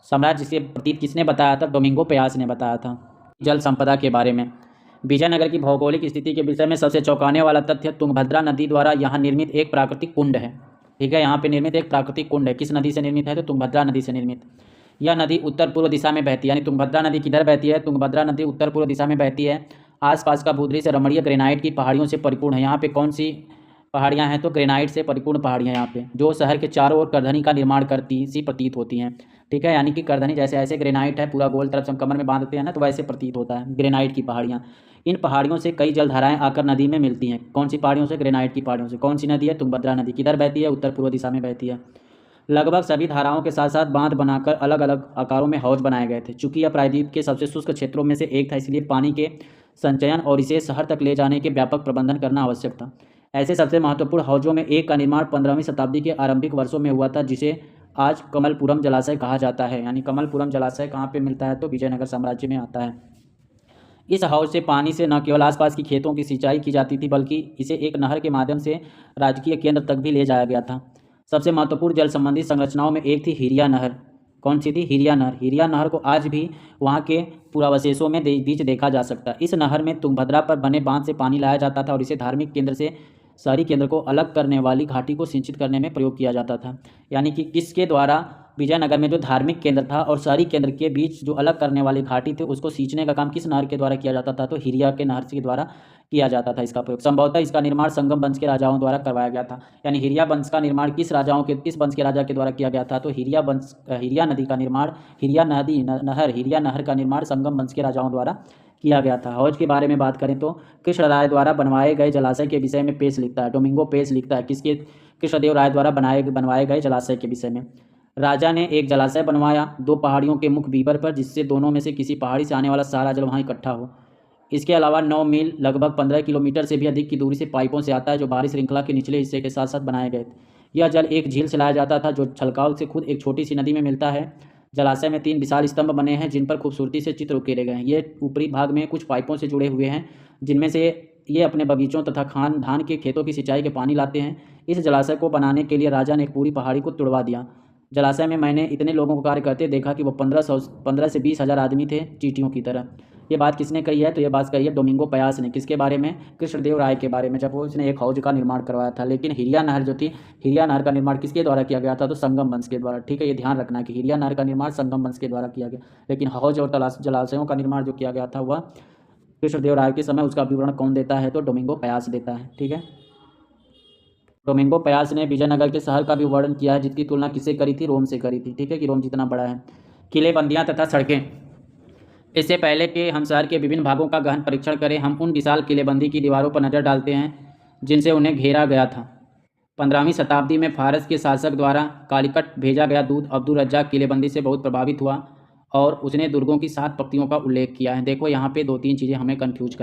साम्राज्य से प्रतीत किसने बताया था? डोमिंगो पेयास ने बताया था। जल संपदा के बारे में विजयनगर की भौगोलिक स्थिति के विषय में सबसे चौंकाने वाला तथ्य तुंगभद्रा नदी द्वारा यहाँ निर्मित एक प्राकृतिक कुंड है। ठीक है, यहाँ पे निर्मित एक प्राकृतिक कुंड है। किस नदी से निर्मित है? तो तुंगभद्रा नदी से निर्मित। यह नदी उत्तर पूर्व दिशा में बहती है, यानी तुंगभद्रा नदी किधर बहती है? तुंगभद्रा नदी उत्तर पूर्व दिशा में बहती है। आसपास का भूदृश्य रमणीय ग्रेनाइट की पहाड़ियों से परिपूर्ण है। यहाँ पे कौन सी पहाड़ियाँ हैं? तो ग्रेनाइट से परिपूर्ण पहाड़ियाँ यहाँ पे, जो शहर के चारों ओर करधनी का निर्माण करती सी प्रतीत होती हैं। ठीक है, यानी कि करधनी जैसे ऐसे ग्रेनाइट है, पूरा गोल तरफ से हम कमर में बांधते हैं ना, तो वैसे प्रतीत होता है ग्रेनाइट की पहाड़ियाँ। इन पहाड़ियों से कई जलधाराएं आकर नदी में मिलती हैं। कौन सी पहाड़ियों से? ग्रेनाइट की पहाड़ियों से। कौन सी नदी है? तुंगभद्रा नदी। किधर बहती है? उत्तर पूर्व दिशा में बहती है। लगभग सभी धाराओं के साथ साथ बांध बनाकर अलग अलग आकारों में हौज बनाए गए थे। चूंकि यह प्रायद्वीप के सबसे शुष्क क्षेत्रों में से एक था, इसलिए पानी के संचयन और इसे शहर तक ले जाने के व्यापक प्रबंधन करना आवश्यक था। ऐसे सबसे महत्वपूर्ण हौजों में एक का निर्माण 15वीं शताब्दी के आरंभिक वर्षों में हुआ था, जिसे आज कमलपुरम जलाशय कहा जाता है। यानी कमलपुरम जलाशय कहाँ पे मिलता है? तो विजयनगर साम्राज्य में आता है। इस हौज से पानी से न केवल आसपास की खेतों की सिंचाई की जाती थी, बल्कि इसे एक नहर के माध्यम से राजकीय केंद्र तक भी ले जाया गया था। सबसे महत्वपूर्ण जल संबंधी संरचनाओं में एक थी हिरिया नहर। कौन सी थी? हिरिया नहर। हिरिया नहर को आज भी वहाँ के पुरावशेषों में बीच देखा जा सकता है। इस नहर में तुंगभद्रा पर बने बांध से पानी लाया जाता था और इसे धार्मिक केंद्र से शहरी केंद्र को अलग करने वाली घाटी को सिंचित करने में प्रयोग किया जाता था। यानी कि किसके द्वारा? विजयनगर में जो धार्मिक केंद्र था और शहरी केंद्र के बीच जो अलग करने वाली घाटी थी, उसको सींचने का काम किस नहर के द्वारा किया जाता था? तो हिरिया के नहर के द्वारा किया जाता था इसका प्रयोग। संभवतः इसका निर्माण संगम वंश के राजाओं द्वारा करवाया गया था। यानी हिरिया वंश का निर्माण किस वंश के राजा के द्वारा किया गया था? तो हिरिया नदी का निर्माण, हिरिया नहर का निर्माण संगम वंश के राजाओं द्वारा किया गया था। हौज के बारे में बात करें तो कृष्ण राय द्वारा बनवाए गए जलाशय के विषय में पेश लिखता है। डोमिंगो पेश लिखता है किसके? कृष्णदेव राय द्वारा बनवाए गए जलाशय के विषय में। राजा ने एक जलाशय बनवाया दो पहाड़ियों के मुख बीबर पर, जिससे दोनों में से किसी पहाड़ी से आने वाला सारा जल वहाँ इकट्ठा हो। इसके अलावा 9 मील लगभग 15 किलोमीटर से भी अधिक की दूरी से पाइपों से आता है, जो बाहरी श्रृंखला के निचले हिस्से के साथ साथ बनाए गए थे। यह जल एक झील से लाया जाता था, जो छलकाव से खुद एक छोटी सी नदी में मिलता है। जलाशय में 3 विशाल स्तंभ बने हैं, जिन पर खूबसूरती से चित्र उकेरे गए हैं। ये ऊपरी भाग में कुछ पाइपों से जुड़े हुए हैं, जिनमें से ये अपने बगीचों तथा धान के खेतों की सिंचाई के पानी लाते हैं। इस जलाशय को बनाने के लिए राजा ने एक पूरी पहाड़ी को तुड़वा दिया। जलाशय में मैंने इतने लोगों को कार्य करते देखा कि वो 15 से 20 हज़ार आदमी थे, चींटियों की तरह। ये बात किसने कही है? तो ये बात कही है डोमिंगो पयास ने। किसके बारे में? कृष्णदेव राय के बारे में, जब वो उसने एक हौज का निर्माण करवाया था। लेकिन हिरिया नहर जो थी, हिरिया नहर का निर्माण किसके द्वारा किया गया था? तो संगम वंश के द्वारा। ठीक है, ये ध्यान रखना कि हिरिया नहर का निर्माण संगम वंश के द्वारा किया गया, लेकिन हौज और जलाशयों का निर्माण जो किया गया था वह कृष्णदेव राय के समय। उसका विवरण कौन देता है? तो डोमिंगो पयास देता है। ठीक है, डोमिंगो पयास ने विजयनगर के शहर का भी वर्णन किया है, जिसकी तुलना किससे करी थी? रोम से करी थी। ठीक है, कि रोम जितना बड़ा है। किले, बंदियाँ तथा सड़कें। इससे पहले कि हम शहर के विभिन्न भागों का गहन परीक्षण करें, हम उन विशाल किलेबंदी की दीवारों पर नज़र डालते हैं जिनसे उन्हें घेरा गया था। 15वीं शताब्दी में फारस के शासक द्वारा कालिकट भेजा गया दूत अब्दुल रज्जाक किलेबंदी से बहुत प्रभावित हुआ और उसने दुर्गों की 7 पंक्तियों का उल्लेख किया है। देखो यहाँ पे 2-3 चीज़ें हमें कंफ्यूज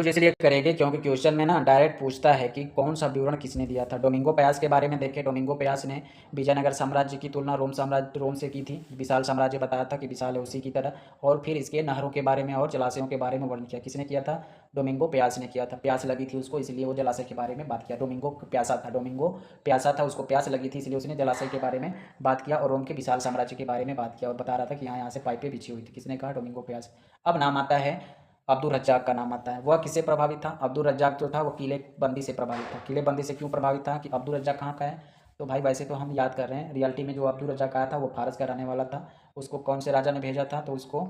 इसलिए करेंगे क्योंकि क्वेश्चन में ना डायरेक्ट पूछता है कि कौन सा विवरण किसने दिया था। डोमिंगो पयास के बारे में देखें। डोमिंगो पयास ने विजयनगर साम्राज्य की तुलना रोम से की थी। विशाल साम्राज्य बताया था कि विशाल है उसी की तरह, और फिर इसके नहरों के बारे में और जलाशयों के बारे में वर्णन किया। किसने किया था? डोमिंगो पयास ने किया था। प्यास लगी थी उसको, इसलिए वो जलाशय के बारे में बात किया। डोमिंगो प्यासा था, उसको प्यास लगी थी, इसलिए उसने जलाशय के बारे में बात किया और रोम के विशाल साम्राज्य के बारे में बात किया और बता रहा था कि यहाँ से पाइपें बिछी हुई थी। किसने कहा? डोमिंगो पयास। अब नाम आता है अब्दुल रज्जाक का नाम आता है। वह किससे प्रभावित था? अब्दुल रज्जाक जो था वो किलेबंदी से प्रभावित था। किलेबंदी से क्यों प्रभावित था? कि अब्दुल रज्जाक कहाँ का है? तो भाई वैसे तो हम याद कर रहे हैं, रियलिटी में जो अब्दुल रज्जाक आया था वो फारस का रहने वाला था। उसको कौन से राजा ने भेजा था? तो उसको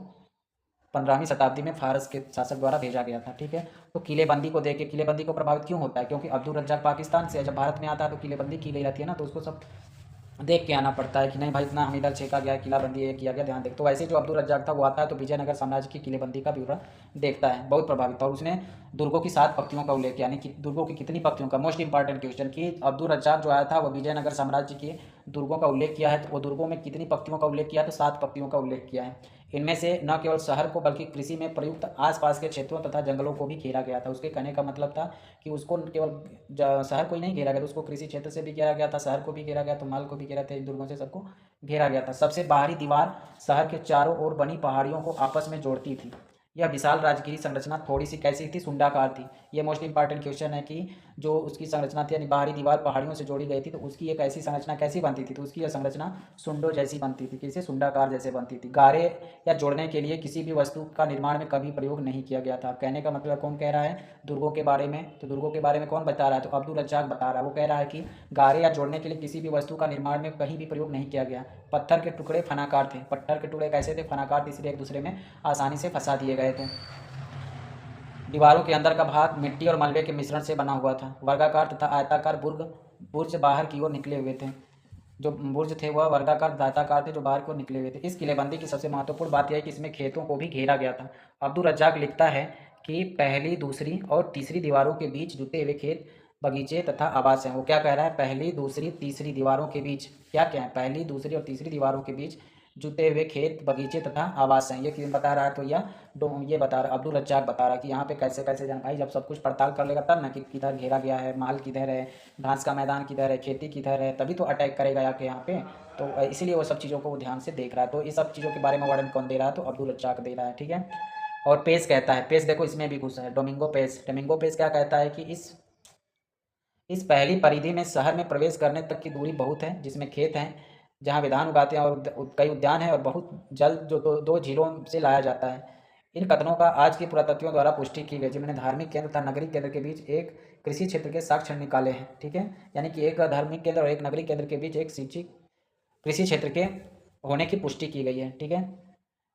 15वीं शताब्दी में फारस के शासक द्वारा भेजा गया था। ठीक है, तो किलेबंदी को देख के किलेबंदी को प्रभावित क्यों होता है? क्योंकि अब्दुल रज्जाक पाकिस्तान से जब भारत में आता है तो किलेबंदी की गई रहती है ना, तो उसको सब देख के आना पड़ता है कि नहीं भाई इतना हम इधर छेका गया, किलाबंदी ये किया गया, ध्यान देख। तो वैसे जो अब्दुल रज्जाक था वो आता है तो विजयनगर साम्राज्य की किलेबंदी का विवरण देखता है, बहुत प्रभावित था। और उसने दुर्गों की 7 पंक्तियों का उल्लेख किया, यानी कि दुर्गों की कितनी पंक्तियों का। मोस्ट इंपॉर्टेंट क्वेश्चन कि अब्दुल रज्जाक जो आया था वो विजयनगर साम्राज्य के दुर्गों का उल्लेख किया है, तो वो दुर्गों में कितनी पंक्तियों का उल्लेख किया? तो 7 पंक्तियों का उल्लेख किया है। इनमें से न केवल शहर को बल्कि कृषि में प्रयुक्त आसपास के क्षेत्रों तथा जंगलों को भी घेरा गया था। उसके कहने का मतलब था कि उसको केवल शहर को ही नहीं घेरा गया, तो उसको कृषि क्षेत्र से भी घेरा गया था, शहर को भी घेरा गया, तो माल को भी घेरा था, दुर्गों से सबको घेरा गया था। सबसे बाहरी दीवार शहर के चारों ओर बनी पहाड़ियों को आपस में जोड़ती थी। यह विशाल राजकीय संरचना थोड़ी सी कैसी थी? सुंडाकार थी। ये मोस्ट इंपॉर्टेंट क्वेश्चन है कि जो उसकी संरचना थी यानी बाहरी दीवार पहाड़ियों से जोड़ी गई थी, तो उसकी एक ऐसी संरचना कैसी बनती थी, तो उसकी यह संरचना सुंडो जैसी बनती थी, किसी सुंडाकार जैसे बनती थी। गारे या जोड़ने के लिए किसी भी वस्तु का निर्माण में कभी प्रयोग नहीं किया गया था। कहने का मतलब कौन कह रहा है, दुर्गों के बारे में। तो दुर्गों के बारे में कौन बता रहा है, तो अब्दुल रज्जाक बता रहा है। वो कह रहा है कि गारे या जोड़ने के लिए किसी भी वस्तु का निर्माण में कहीं भी प्रयोग नहीं किया गया। पत्थर के टुकड़े फनाकार थे। पत्थर के टुकड़े कैसे थे, फनाकार थे, इसलिए एक दूसरे में आसानी से फंसा दिए गए थे। दीवारों के अंदर का भाग मिट्टी और मलबे के मिश्रण से बना हुआ था। वर्गाकार तथा आयताकार बुर्ज बाहर की ओर निकले हुए थे। जो बुर्ज थे वह वर्गाकार दाताकार थे, जो बाहर की ओर निकले हुए थे। इस किलेबंदी की सबसे महत्वपूर्ण बात यह है कि इसमें खेतों को भी घेरा गया था। अब्दुल रज्जाक लिखता है कि पहली, दूसरी और तीसरी दीवारों के बीच जुते हुए खेत, बगीचे तथा आवास हैं। वो क्या कह रहा है, पहली, दूसरी, तीसरी दीवारों के बीच क्या क्या है, पहली, दूसरी और तीसरी दीवारों के बीच जुते हुए खेत, बगीचे तथा आवास हैं। ये क्यों बता रहा है, तो ये बता रहा, अब्दुल रज्जाक बता रहा है कि यहाँ पे कैसे कैसे जाना। भाई जब सब कुछ पड़ताल कर लेगा तब ना कि किधर घेरा गया है, माल किधर है, घास का मैदान किधर है, खेती किधर है, तभी तो अटैक करेगा आके यहाँ पे। तो इसीलिए वो सब चीज़ों को वो ध्यान से देख रहा है। तो ये सब चीज़ों के बारे में वर्णन कौन दे रहा है, तो अब्दुल रज्जाक दे रहा है, ठीक है। और पेस कहता है, पेस देखो इसमें भी घुसा है, डोमिंगो पेस। डोमिंगो पेस क्या कहता है कि इस पहली परिधि में शहर में प्रवेश करने तक की दूरी बहुत है, जिसमें खेत हैं जहाँ विधान उगाते हैं और कई उद्यान हैं, और बहुत जल्द जो दो झीलों से लाया जाता है। इन कथनों का आज के पुरातत्वियों द्वारा पुष्टि की गई, जिन्होंने धार्मिक केंद्र तथा नगरीय केंद्र के बीच एक कृषि क्षेत्र के साक्ष्य निकाले हैं, ठीक है। यानी कि एक धार्मिक केंद्र और एक नगरीय केंद्र के बीच एक कृषि क्षेत्र के होने की पुष्टि की गई है, ठीक है।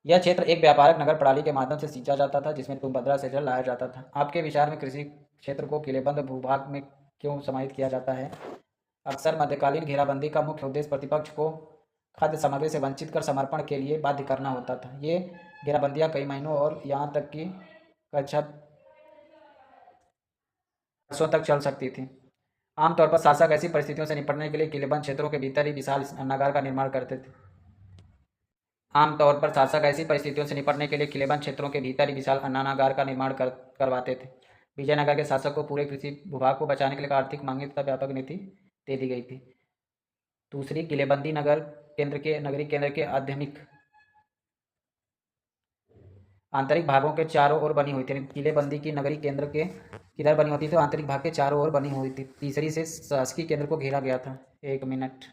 यह क्षेत्र एक व्यापारिक नगर प्रणाली के माध्यम से सींचा जाता था, जिसमें तुंगभद्रा से जल लाया जाता था। आपके विचार में कृषि क्षेत्र को किलेबंद भूभाग में क्यों समाहित किया जाता है? अक्सर मध्यकालीन घेराबंदी का मुख्य उद्देश्य प्रतिपक्ष को खाद्य सामग्री से वंचित कर समर्पण के लिए बाध्य करना होता था। ये घेराबंदियां कई महीनों और यहाँ तक कि कई वर्षों तक चल सकती थी। आमतौर पर शासक ऐसी परिस्थितियों से निपटने के लिए किलेबंद क्षेत्रों के भीतर ही विशाल अन्नागार का निर्माण करते थे। आमतौर पर शासक ऐसी परिस्थितियों से निपटने के लिए किलेबंद क्षेत्रों के भीतर ही विशाल अन्नागार का निर्माण करवाते थे। विजयनगर के शासक को पूरे कृषि भूभाग को बचाने के लिए आर्थिक मांगे तथा व्यापक नीति दे दी गई थी। दूसरी, किलेबंदी नगरीय केंद्र के आध्यात्मिक आंतरिक भागों के चारों ओर बनी हुई थी। किलेबंदी की नगरीय केंद्र के किधर बनी होती थी, तो आंतरिक भाग के चारों ओर बनी हुई थी। तीसरी से शासकीय केंद्र को घेरा गया था। एक मिनट।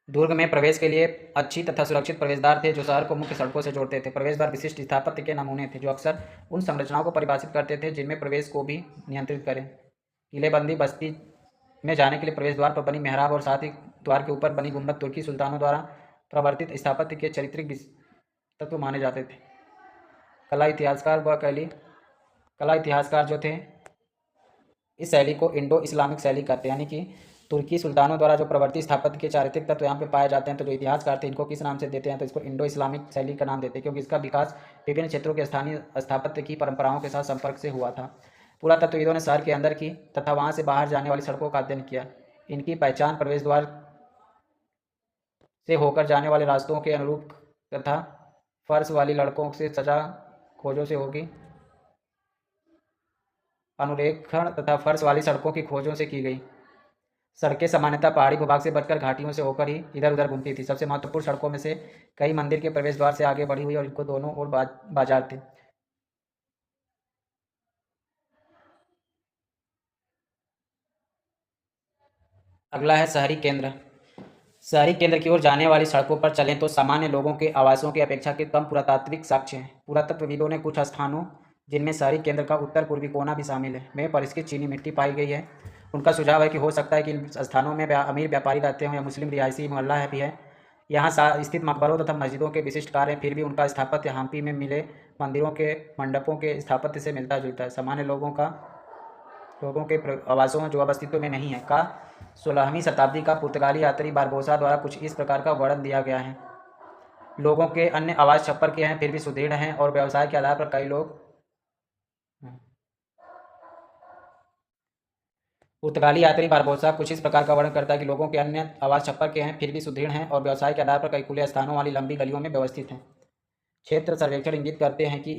दुर्ग में प्रवेश के लिए अच्छी तथा सुरक्षित प्रवेशद्वार थे, जो शहर को मुख्य सड़कों से जोड़ते थे। प्रवेशद्वार विशिष्ट स्थापत्य के नमूने थे, जो अक्सर उन संरचनाओं को परिभाषित करते थे जिनमें प्रवेश को भी नियंत्रित करें। किलेबंदी बस्ती में जाने के लिए प्रवेश द्वार पर बनी मेहराब और साथ ही द्वार के ऊपर बनी गुंबद तुर्की सुल्तानों द्वारा प्रवर्तित स्थापत्य के चारित्रिक तत्व माने जाते थे। कला इतिहासकार जो थे इस शैली को इंडो इस्लामिक शैली कहते हैं, यानी कि तुर्की सुल्तानों द्वारा जो प्रवर्तित स्थापत्य के चारित्रिक तत्व यहाँ पे पाए जाते हैं, तो जो इतिहासकार थे इनको किस नाम से देते हैं, तो इसको इंडो इस्लामिक शैली का नाम देते हैं, क्योंकि इसका विकास विभिन्न क्षेत्रों के स्थानीय स्थापत्य की परंपराओं के साथ संपर्क से हुआ था। पुरातत्वविदों ने शहर के अंदर की तथा वहाँ से बाहर जाने वाली सड़कों का अध्ययन किया। इनकी पहचान प्रवेश द्वार से होकर जाने वाले रास्तों के अनुरूप तथा फर्श वाली लड़कों से सजा खोजों से होगी। अनुरेखण तथा फर्श वाली सड़कों की खोजों से की गई। सड़कें सामान्यतः पहाड़ी भूभाग से बचकर घाटियों से होकर ही इधर उधर घूमती थी। सबसे महत्वपूर्ण सड़कों में से कई मंदिर के प्रवेश द्वार से आगे बढ़ी हुई और इनको दोनों ओर बाजार थे। अगला है शहरी केंद्र। शहरी केंद्र की ओर जाने वाली सड़कों पर चलें तो सामान्य लोगों के आवासों की अपेक्षा के कम पुरातात्विक साक्ष्य हैं। पुरातत्वविदों ने कुछ स्थानों, जिनमें शहरी केंद्र का उत्तर पूर्वी कोना भी शामिल है, में परिष्कृत चीनी मिट्टी पाई गई है। उनका सुझाव है कि हो सकता है कि इन स्थानों में अमीर व्यापारी रहते हों या मुस्लिम रिहायशी मोहल्ला है भी है। यहाँ स्थित मकबरों तथा मस्जिदों के विशिष्ट कार्य हैं, फिर भी उनका स्थापत्य हम्पी में मिले मंदिरों के मंडपों के स्थापत्य से मिलता जुलता है। सामान्य लोगों के आवासों जो अब अस्तित्व में नहीं है का 16वीं शताब्दी का पुर्तगाली यात्री बारबोसा द्वारा कुछ इस प्रकार का वर्णन दिया गया है। लोगों के अन्य आवास छप्पर के हैं, फिर भी सुदृढ़ हैं और व्यवसाय के आधार पर कई लोग पुर्तगाली यात्री बारबोसा कुछ इस प्रकार का वर्णन करता है कि लोगों के अन्य आवास छप्पर के हैं, फिर भी सुदृढ़ हैं और व्यवसाय के आधार पर कई खुले स्थानों वाली लंबी गलियों में व्यवस्थित हैं। क्षेत्र सर्वेक्षण इंगित करते हैं कि